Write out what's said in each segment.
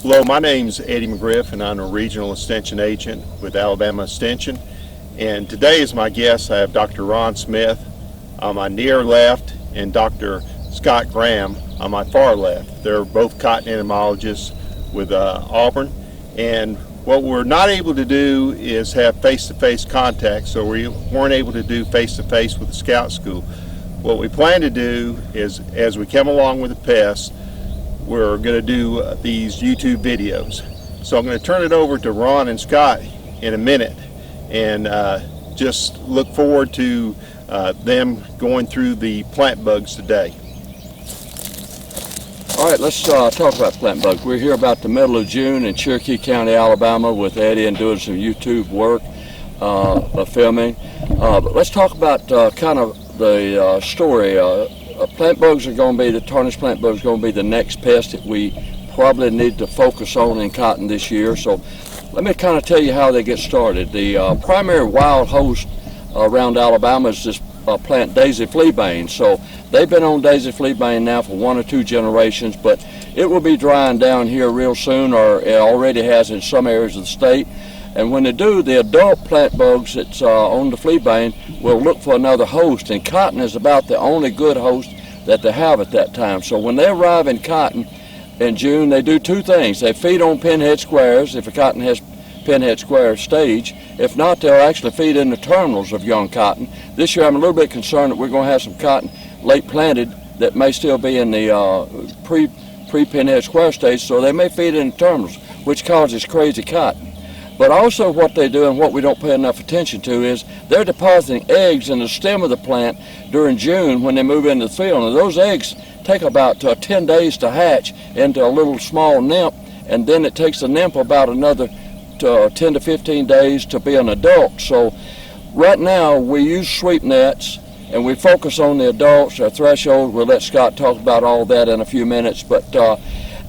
Hello, my name's Eddie McGriff, and I'm a regional extension agent with Alabama Extension. And today as my guest, I have Dr. Ron Smith on my near left and Dr. Scott Graham on my far left. They're both cotton entomologists with Auburn. And what we're not able to do is have face-to-face contact, so we weren't able to do face-to-face with the Scout School. What we plan to do is, as we come along with the pests, we're going to do these YouTube videos. So I'm going to turn it over to Ron and Scott in a minute, and just look forward to them going through the plant bugs today. All right, let's talk about plant bugs. We're here about the middle of June in Cherokee County, Alabama with Eddie and doing some YouTube work of filming. But let's talk about kind of the story. Plant bugs are going to be, the tarnished plant bugs are going to be the next pest that we probably need to focus on in cotton this year. So let me kind of tell you how they get started. The primary wild host around Alabama is this plant daisy fleabane. So they've been on daisy fleabane now for 1 or 2 generations, but it will be drying down here real soon, or it already has in some areas of the state. And when they do, the adult plant bugs that's on the fleabane will look for another host, and cotton is about the only good host that they have at that time. So when they arrive in cotton in June, they do 2 things. They feed on pinhead squares, if a cotton has pinhead square stage. If not, they'll actually feed in the terminals of young cotton. This year I'm a little bit concerned that we're going to have some cotton late planted that may still be in the pre-pinhead square stage, so they may feed in the terminals, which causes crazy cotton. But also what they do, and what we don't pay enough attention to, is they're depositing eggs in the stem of the plant during June when they move into the field. And those eggs take about 10 days to hatch into a little small nymph, and then it takes the nymph about another 10 to 15 days to be an adult. So right now we use sweep nets, and we focus on the adults, our threshold. We'll let Scott talk about all that in a few minutes. But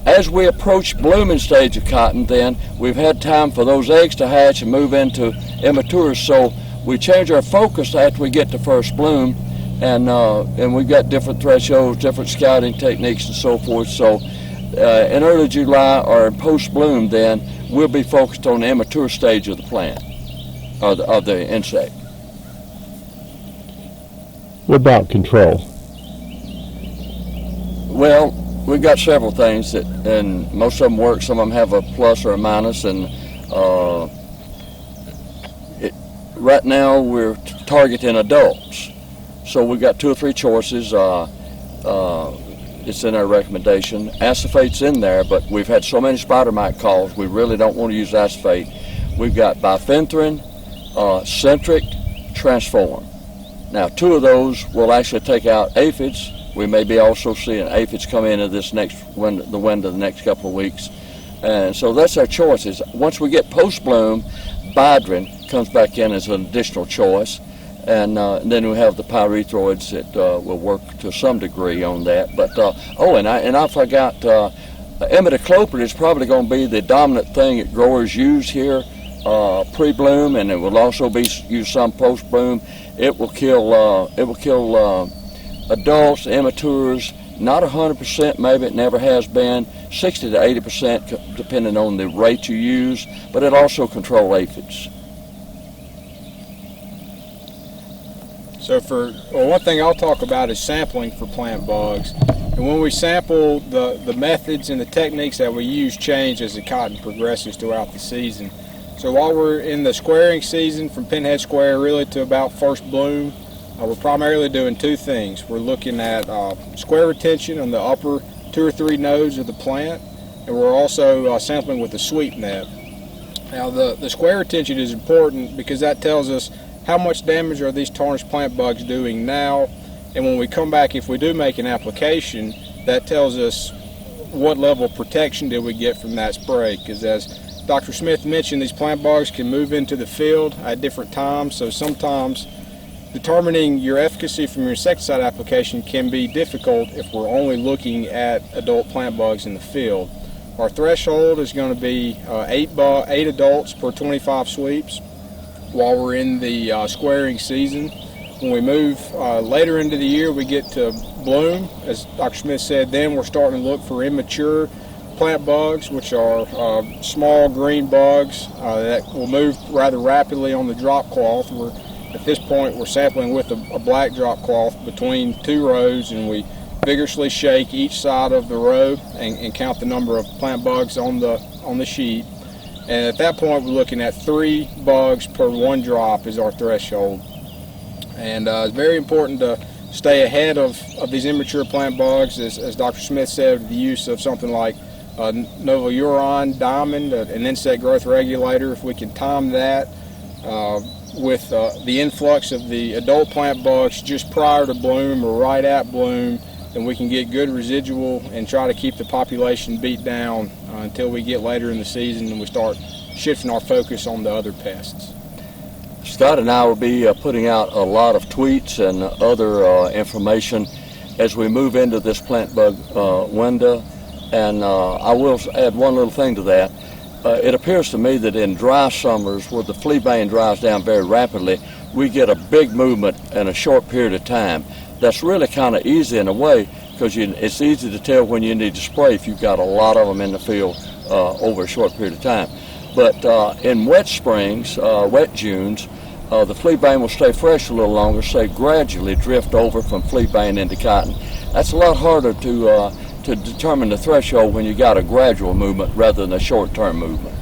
as we approach blooming stage of cotton, then we've had time for those eggs to hatch and move into immatures. So we change our focus after we get to first bloom, and we've got different thresholds, different scouting techniques, and so forth. So in early July or in post bloom, then we'll be focused on the immature stage of the plant, or of the insect. What about control? Well, we've got several things that, and most of them work. Some of them have a plus or a minus, and right now we're targeting adults. So we've got 2 or 3 choices. It's in our recommendation. Acetate's in there, but we've had so many spider mite calls, we really don't want to use acetate. We've got bifenthrin, centric, transform. Now 2 of those will actually take out aphids. We may be also seeing aphids come into this the wind of the next couple of weeks. And so that's our choices. Once we get post-bloom, bidrin comes back in as an additional choice. And then we have the pyrethroids that will work to some degree on that. But, and I forgot, imidacloprid is probably going to be the dominant thing that growers use here pre-bloom, and it will also be used some post-bloom. It will kill adults, immatures, not 100%, maybe it never has been, 60 to 80% depending on the rate you use, but it also controls aphids. So one thing I'll talk about is sampling for plant bugs. And when we sample, the methods and the techniques that we use change as the cotton progresses throughout the season. So while we're in the squaring season, from pinhead square really to about first bloom, we're primarily doing 2 things. We're looking at square retention on the upper 2 or 3 nodes of the plant, and we're also sampling with the sweep net. Now the square retention is important because that tells us how much damage are these tarnished plant bugs doing now, and when we come back, if we do make an application, that tells us what level of protection did we get from that spray. Because as Dr. Smith mentioned, these plant bugs can move into the field at different times, so sometimes determining your efficacy from your insecticide application can be difficult if we're only looking at adult plant bugs in the field. Our threshold is going to be 8 adults per 25 sweeps while we're in the squaring season. When we move later into the year, we get to bloom. As Dr. Smith said, then we're starting to look for immature plant bugs, which are small green bugs that will move rather rapidly on the drop cloth. At this point, we're sampling with a black drop cloth between 2 rows, and we vigorously shake each side of the row and count the number of plant bugs on the sheet. And at that point, we're looking at 3 bugs per 1 drop is our threshold. And it's very important to stay ahead of these immature plant bugs, as Dr. Smith said, the use of something like Novaluron Diamond, an insect growth regulator. If we can time that with the influx of the adult plant bugs just prior to bloom or right at bloom, then we can get good residual and try to keep the population beat down until we get later in the season and we start shifting our focus on the other pests. Scott and I will be putting out a lot of tweets and other information as we move into this plant bug window. And I will add one little thing to that. It appears to me that in dry summers, where the fleabane dries down very rapidly, we get a big movement in a short period of time. That's really kind of easy in a way, because it's easy to tell when you need to spray if you've got a lot of them in the field over a short period of time. But in wet springs, wet Junes, the fleabane will stay fresh a little longer, say gradually drift over from fleabane into cotton. That's a lot harder to determine the threshold when you got a gradual movement rather than a short-term movement.